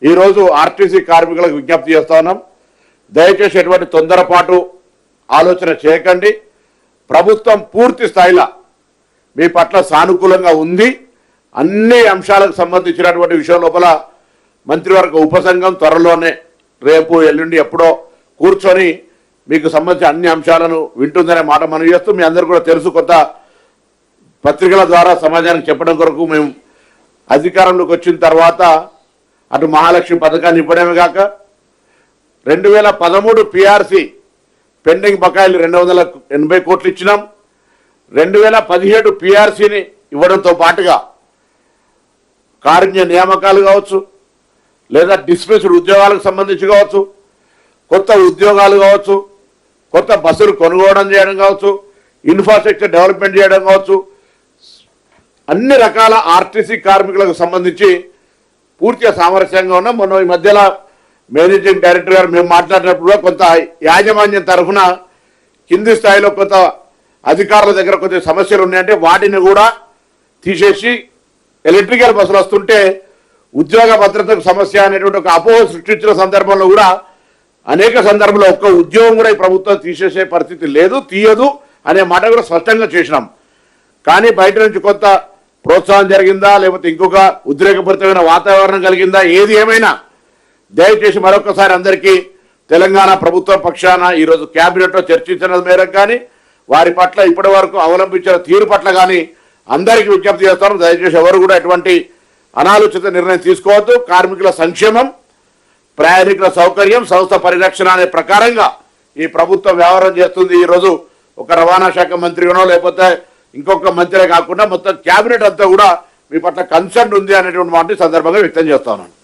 ఈరోజు ఆర్టీసీ కార్మికులకు విజ్ఞప్తి చేస్తా ఉన్నాం. దయచేసి ఎటువంటి తొందరపాటు ఆలోచన చేయకండి. ప్రభుత్వం పూర్తి స్థాయిలో మీ పట్ల సానుకూలంగా ఉంది. అన్ని అంశాలకు సంబంధించినటువంటి విషయం లోపల మంత్రివర్గ ఉపసంఘం త్వరలోనే రేపు ఎల్లుండి ఎప్పుడో కూర్చొని మీకు సంబంధించిన అన్ని అంశాలను వింటుందనే మాట మనం చేస్తూ, మీ అందరూ కూడా తెలుసు, కొత్త పత్రికల ద్వారా సమాజానికి చెప్పడం కొరకు మేము అధికారంలోకి వచ్చిన తర్వాత అటు మహాలక్ష్మి పథకాన్ని ఇవ్వడమే కాక 2013 పిఆర్సీ పెండింగ్ బకాయిలు 280 కోట్లు ఇచ్చినాం. 2017 పిఆర్సీని ఇవ్వడంతో పాటుగా కారుణ్య నియామకాలు కావచ్చు, లేదా డిస్మిస్డ్ ఉద్యోగాలకు సంబంధించి కావచ్చు, కొత్త ఉద్యోగాలు కావచ్చు, కొత్త బస్సులు కొనుగోవడం చేయడం కావచ్చు, ఇన్ఫ్రాస్ట్రక్చర్ డెవలప్మెంట్ చేయడం కావచ్చు, అన్ని రకాల ఆర్టీసీ కార్మికులకు సంబంధించి పూర్తిగా సామరస్యంగా ఉన్నాం. మొన్న ఈ మధ్యలో మేనేజింగ్ డైరెక్టర్ గారు మేము మాట్లాడినప్పుడు కొంత యాజమాన్యం తరఫున కింది స్థాయిలో కొంత అధికారుల దగ్గర కొంచెం సమస్యలు ఉన్నాయంటే వాటిని కూడా తీసేసి ఎలక్ట్రికల్ బస్సులు వస్తుంటే ఉద్యోగ భద్రతకు సమస్య అనేటువంటి ఒక అపోహ సృష్టించిన సందర్భంలో కూడా అనేక సందర్భంలో ఒక్క ఉద్యోగం కూడా ఈ ప్రభుత్వం తీసేసే పరిస్థితి లేదు, తీయదు అనే మాట కూడా స్పష్టంగా చేసినాం. కానీ బయట నుంచి కొంత ప్రోత్సాహం జరిగిందా, లేకపోతే ఇంకొక ఉద్రేకపూరితమైన వాతావరణం కలిగిందా, ఏది ఏమైనా దయచేసి మరొకసారి అందరికీ తెలంగాణ ప్రభుత్వ పక్షాన ఈరోజు క్యాబినెట్లో చర్చించిన మేరకు కానీ వారి పట్ల ఇప్పటి వరకు అవలంబించిన తీరు పట్ల కానీ అందరికీ విజ్ఞప్తి చేస్తాను. దయచేసి ఎవరు కూడా ఎటువంటి అనాలోచిత నిర్ణయం తీసుకోవద్దు. కార్మికుల సంక్షేమం, ప్రయాణికుల సౌకర్యం, సంస్థ పరిరక్షణ అనే ప్రకారంగా ఈ ప్రభుత్వం వ్యవహారం చేస్తుంది. ఈరోజు ఒక రవాణా శాఖ మంత్రిగానో లేకపోతే ఇంకొక మంత్రే కాకుండా మొత్తం క్యాబినెట్ అంతా కూడా మీ పట్ల కన్సర్న్ ఉంది అనేటువంటి మాట సందర్భంగా వ్యక్తం చేస్తా ఉన్నాను.